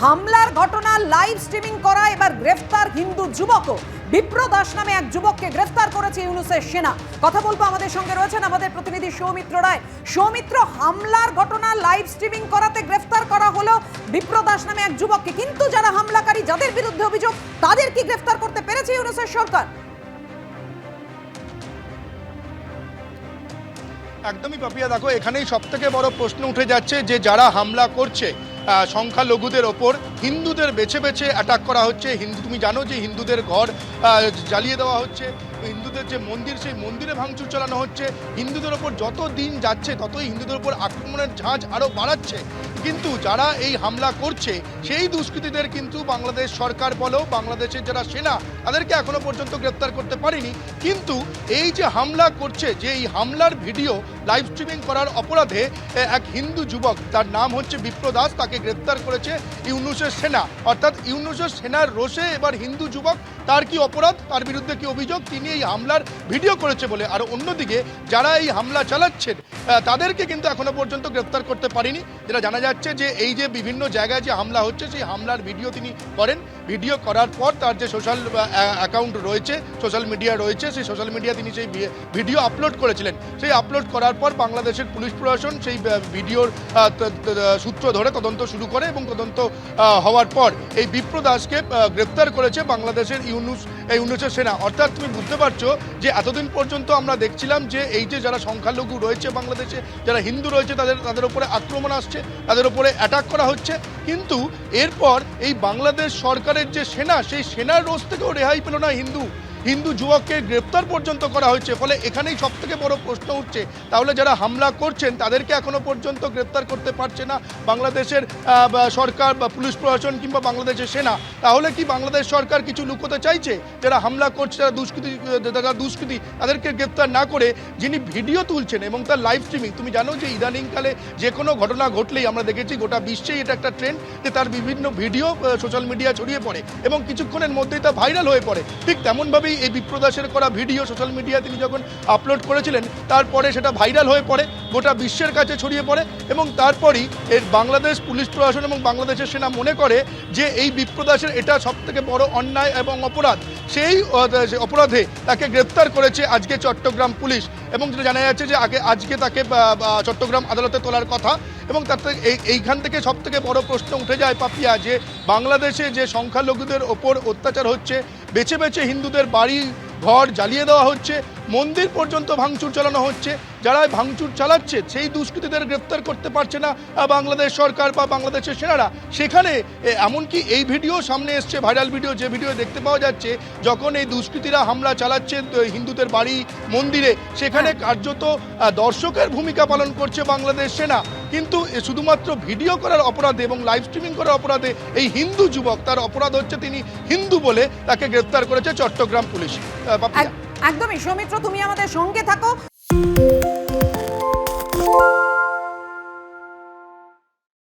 হামলার ঘটনা live streaming করা এবার গ্রেফতার হিন্দু যুবকও। বিপ্র দাস নামে এক যুবককে গ্রেফতার করেছে ইউনূসের সেনা। কথা বলবো, আমাদের সঙ্গে রয়েছেন আমাদের প্রতিনিধি সৌমিত্র রায়। সৌমিত্র, হামলার ঘটনা লাইভ স্ট্রিমিং করাতে গ্রেফতার করা হলো বিপ্র দাস নামে এক যুবককে, কিন্তু যারা হামলাকারী, যাদের বিরুদ্ধে অভিযোগ, তাদের কি গ্রেফতার করতে পেরেছে ইউনূসের সরকার? একদমই পাপিয়া, দেখো এখানেই সবথেকে বড় প্রশ্ন উঠে যাচ্ছে যে যারা হামলা করছে সংখ্যালঘুদের ওপর, হিন্দুদের বেছে বেছে অ্যাটাক করা হচ্ছে। তুমি জানো যে হিন্দুদের ঘর জ্বালিয়ে দেওয়া হচ্ছে, হিন্দুদের যে মন্দির, সেই মন্দিরে ভাঙচুর চালানো হচ্ছে। হিন্দুদের ওপর যত দিন যাচ্ছে ততই হিন্দুদের ওপর আক্রমণের ঝাঁজ আরও বাড়াচ্ছে। কিন্তু যারা এই হামলা করছে সেই দুষ্কৃতীদের কিন্তু বাংলাদেশ সরকার বলো, বাংলাদেশের যারা সেনা, তাদেরকে এখনো পর্যন্ত গ্রেপ্তার করতে পারেনি। কিন্তু এই যে হামলা করছে, যে এই হামলার ভিডিও লাইভ স্ট্রিমিং করার অপরাধে এক হিন্দু যুবক, তার নাম হচ্ছে বিপ্র দাস, তাকে গ্রেপ্তার করেছে ইউনূসের সেনা। অর্থাৎ ইউনূসের সেনার রোষে এবার হিন্দু যুবক, তার কি অপরাধ, তার বিরুদ্ধে কি অভিযোগ, তিনি এই হামলার ভিডিও করেছে বলে। আর অন্যদিকে যারা এই হামলা চালাচ্ছেন তাদেরকে কিন্তু এখনো পর্যন্ত গ্রেপ্তার করতে পারেনি। যেটা জানা যাচ্ছে যে এই যে বিভিন্ন জায়গায় যে হামলা হচ্ছে, সেই হামলার ভিডিও তিনি করেন। ভিডিও করার পর তার যে সোশ্যাল অ্যাকাউন্ট রয়েছে, সোশ্যাল মিডিয়া রয়েছে, সেই সোশ্যাল মিডিয়া তিনি সেই ভিডিও আপলোড করেছিলেন। সেই আপলোড করার পর বাংলাদেশের পুলিশ প্রশাসন সেই ভিডিওর সূত্র ধরে তদন্ত শুরু করে এবং তদন্ত হওয়ার পর এই বিপ্র দাসকে গ্রেপ্তার করেছে বাংলাদেশের ইউনূসের সেনা। অর্থাৎ তুমি বুঝতে পারছো যে এতদিন পর্যন্ত আমরা দেখছিলাম যে এই যে যারা সংখ্যালঘু রয়েছে বাংলাদেশে, যারা হিন্দু রয়েছে, তাদের উপরে আক্রমণ আসছে, তাদের উপরে অ্যাটাক করা হচ্ছে। কিন্তু এরপর এই বাংলাদেশ সরকারের যে সেনা, সেই সেনার রোষ থেকেও রেহাই পেল না হিন্দু যুবককে গ্রেপ্তার পর্যন্ত করা হয়েছে। ফলে এখানেই সবথেকে বড় প্রশ্ন উঠছে, তাহলে যারা হামলা করছেন তাদেরকে এখনো পর্যন্ত গ্রেপ্তার করতে পারছে না বাংলাদেশের সরকার বা পুলিশ প্রশাসন কিংবা বাংলাদেশের সেনা, তাহলে কি বাংলাদেশ সরকার কিছু লুকোতে চাইছে? যারা হামলা করছে, যারা দুষ্কৃতী, তাদেরকে গ্রেপ্তার না করে যিনি ভিডিও তুলছেন এবং তার লাইভ স্ট্রিমিং, তুমি জানো যে ইদানিংকালে যে কোনো ঘটনা ঘটলেই আমরা দেখেছি গোটা বিশ্বেই এটা একটা ট্রেন্ড যে তার বিভিন্ন ভিডিও সোশ্যাল মিডিয়া ছড়িয়ে পড়ে এবং কিছুক্ষণের মধ্যেই তা ভাইরাল হয়ে পড়ে। ঠিক তেমনভাবেই এই বিপ্র দাসের করা ভিডিও সোশ্যাল মিডিয়া তিনি যখন আপলোড করেছিলেন, তারপরে সেটা ভাইরাল হয়ে পড়ে, গোটা বিশ্বের কাছে ছড়িয়ে পড়ে এবং তারপরই এর বাংলাদেশ পুলিশ প্রশাসন এবং বাংলাদেশের সেনা মনে করে যে এই বিপ্র দাসের এটা সবথেকে বড় অন্যায় এবং অপরাধ। সেই অপরাধে তাকে গ্রেপ্তার করেছে আজকে চট্টগ্রাম পুলিশ এবং যেটা জানা যাচ্ছে যে আজকে তাকে চট্টগ্রাম আদালতে তোলার কথা। এবং তার এইখান থেকে সবথেকে বড় প্রশ্ন উঠে যায় পাপিয়া, যে বাংলাদেশে যে সংখ্যালঘুদের ওপর অত্যাচার হচ্ছে, বেছে বেছে হিন্দুদের বাড়ি ঘর জ্বালিয়ে দেওয়া হচ্ছে, মন্দির পর্যন্ত ভাঙচুর চালানো হচ্ছে, যারা ভাঙচুর চালাচ্ছে সেই দুষ্কৃতীদের গ্রেপ্তার করতে পারছে না বাংলাদেশ সরকার বা বাংলাদেশের সেনারা। সেখানে এমনকি এই ভিডিও সামনে এসছে, ভাইরাল ভিডিও, যে ভিডিও দেখতে পাওয়া যাচ্ছে যখন এই দুষ্কৃতীরা হামলা চালাচ্ছে হিন্দুদের বাড়ি মন্দিরে, সেখানে কার্যত দর্শকের ভূমিকা পালন করছে বাংলাদেশ সেনা। কিন্তু শুধুমাত্র ভিডিও করার অপরাধে এবং লাইভ স্ট্রিমিং করার অপরাধে এই হিন্দু যুবক, তার অপরাধ হচ্ছে তিনি হিন্দু বলে তাকে গ্রেপ্তার করেছে চট্টগ্রাম পুলিশ। একদমই। সৌমিত্র, তুমি আমাদের সঙ্গে থাকো।